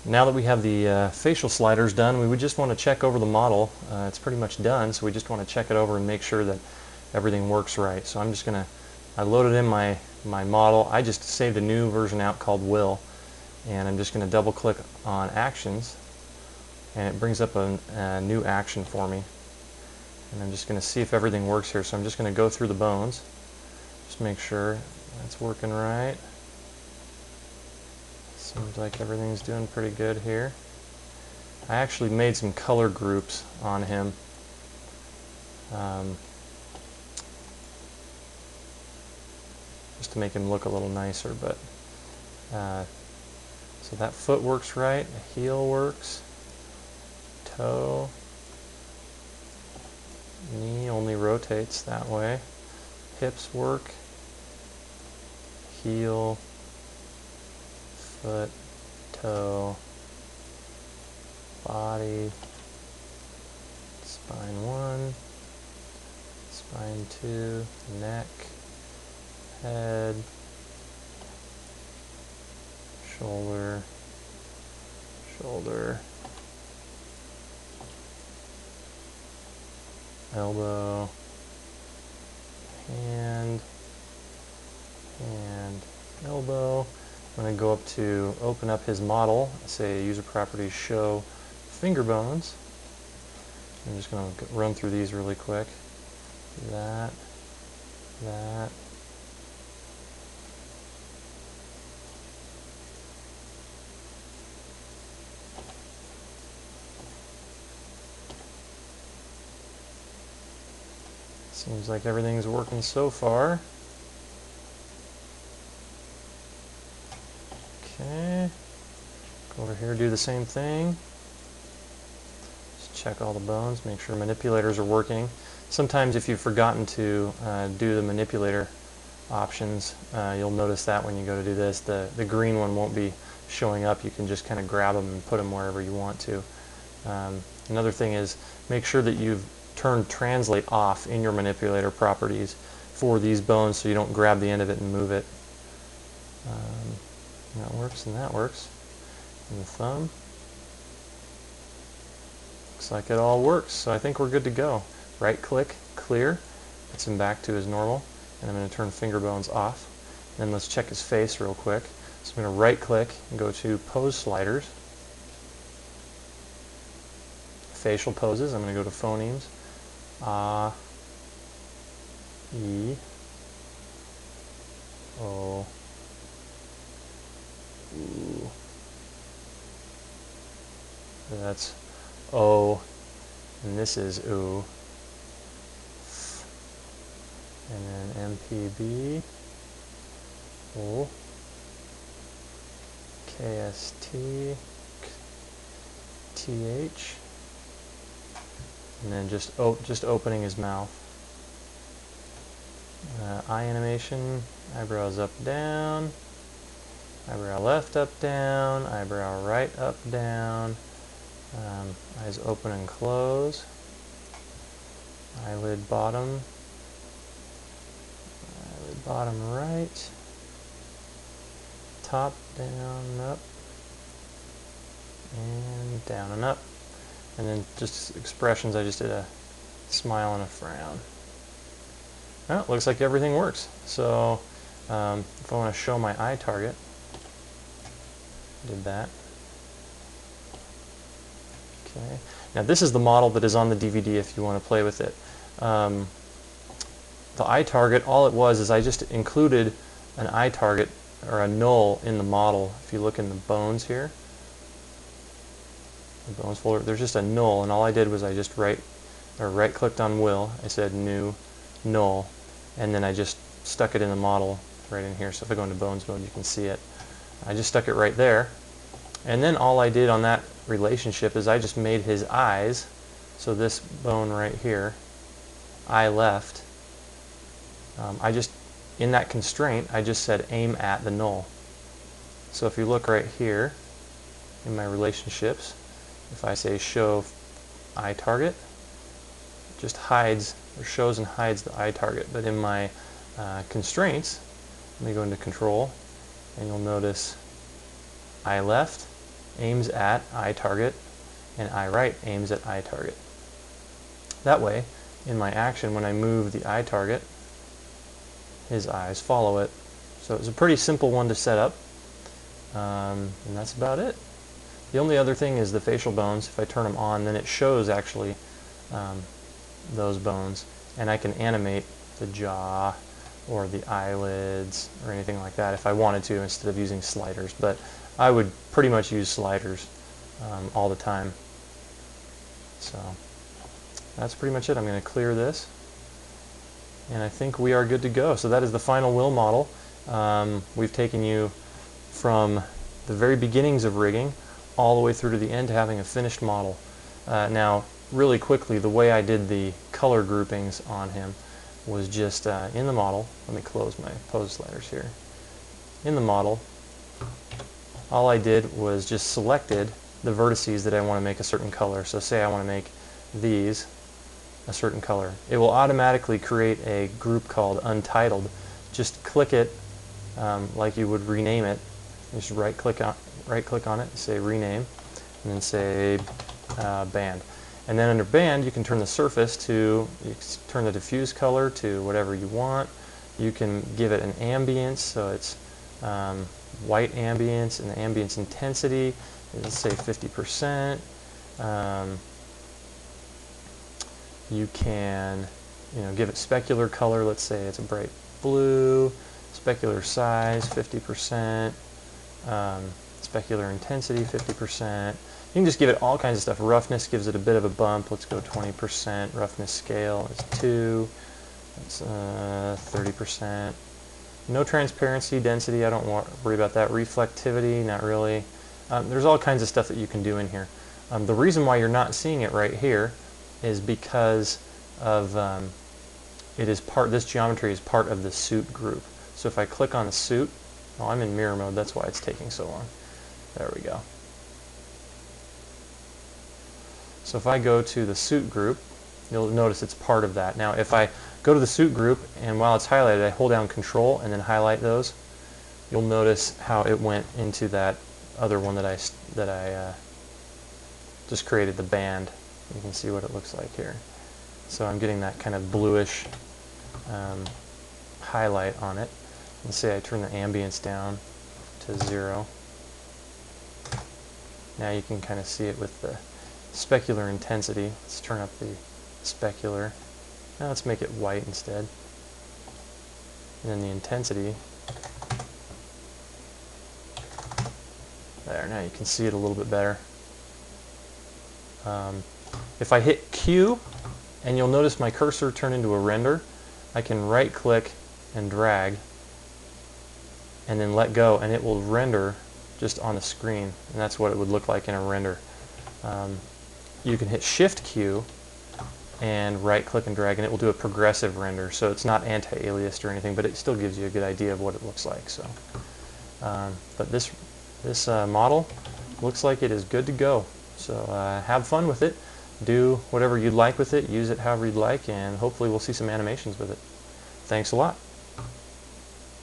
Now that we have the facial sliders done, we would just want to check over the model. It's pretty much done, so we just want to check it over and make sure that everything works right. So I'm just going to, I loaded in my model. I just saved a new version out called Will, and I'm just going to double click on Actions, and it brings up a new action for me. And I'm just going to see if everything works here. So I'm just going to go through the bones, just make sure that's working right. Seems like everything's doing pretty good here. I actually made some color groups on him. Just to make him look a little nicer, but so that foot works right, the heel works, toe, knee only rotates that way, hips work, heel, foot, toe, body, spine 1, spine 2, neck, head, shoulder, shoulder, elbow, hand, elbow. I'm going to go up to open up his model, say user properties show finger bones. I'm just going to run through these really quick. That. Seems like everything's working so far. Okay, go over here, do the same thing. Just check all the bones, make sure manipulators are working. Sometimes if you've forgotten to do the manipulator options, you'll notice that when you go to do this, the green one won't be showing up. You can just kind of grab them and put them wherever you want to. Another thing is make sure that you've turned translate off in your manipulator properties for these bones so you don't grab the end of it and move it. That works and that works. And the thumb. Looks like it all works, so I think we're good to go. Right click, clear, puts him back to his normal, and I'm going to turn finger bones off. Then let's check his face real quick. So I'm going to right click and go to pose sliders. Facial poses, I'm going to go to phonemes. Ah, E, O, U. That's O, and this is U. And then MPB, O, KST, TH, and then just opening his mouth. Eye animation, eyebrows up, down, eyebrow left, up, down, eyebrow right, up, down, eyes open and close, eyelid bottom right, top, down, up, and down and up. And then just expressions, I just did a smile and a frown. Well, looks like everything works. So if I want to show my eye target, did that. Okay. Now this is the model that is on the DVD if you want to play with it. The eye target, all it was is I just included an eye target or a null in the model. If you look in the bones here, the bones folder, there's just a null, and all I did was I just right clicked on Will, I said new null, and then I just stuck it in the model right in here. So if I go into bones mode, you can see it. I just stuck it right there, and then all I did on that relationship is I just made his eyes, so this bone right here, eye left, in that constraint, I just said aim at the null. So if you look right here in my relationships, if I say show eye target, it just hides or shows and hides the eye target. But in my constraints, let me go into control, and you'll notice eye left, aims at eye target, and eye right aims at eye target. That way, in my action, when I move the eye target, his eyes follow it. So it's a pretty simple one to set up, and that's about it. The only other thing is the facial bones. If I turn them on, then it shows actually those bones, and I can animate the jaw or the eyelids or anything like that if I wanted to, instead of using sliders. But I would pretty much use sliders all the time. So that's pretty much it. I'm going to clear this, and I think we are good to go. So that is the final Will model. We've taken you from the very beginnings of rigging all the way through to the end to having a finished model. Now, really quickly, the way I did the color groupings on him was just in the model. Let me close my pose sliders here. In the model, all I did was just selected the vertices that I want to make a certain color. So say I want to make these a certain color. It will automatically create a group called Untitled. Just click it like you would rename it. Just right click on it, say rename, and then say band. And then under band, you can turn the surface to, you can turn the diffuse color to whatever you want. You can give it an ambience, so it's white ambience, and the ambience intensity is, say, 50%. You can, give it specular color. Let's say it's a bright blue. Specular size 50%. Specular intensity 50%. You can just give it all kinds of stuff. Roughness gives it a bit of a bump. Let's go 20%. Roughness scale is 2. That's 30%. No transparency, density, I don't worry about that. Reflectivity, not really. There's all kinds of stuff that you can do in here. The reason why you're not seeing it right here is because of this geometry is part of the suit group. So if I click on the suit, I'm in mirror mode, that's why it's taking so long. There we go. So if I go to the suit group, you'll notice it's part of that. Now if I go to the suit group, and while it's highlighted, I hold down Control and then highlight those, you'll notice how it went into that other one that I just created, the band. You can see what it looks like here. So I'm getting that kind of bluish highlight on it. Let's say I turn the ambience down to 0. Now you can kind of see it with the specular intensity. Let's turn up the specular. Now let's make it white instead. And then the intensity. There, now you can see it a little bit better. If I hit Q, and you'll notice my cursor turn into a render, I can right click and drag and then let go, and it will render just on the screen, and that's what it would look like in a render. You can hit Shift Q and right click and drag, and it will do a progressive render, so it's not anti-aliased or anything, but it still gives you a good idea of what it looks like. So, but this model looks like it is good to go. So have fun with it, do whatever you'd like with it, use it however you'd like, and hopefully we'll see some animations with it. Thanks a lot.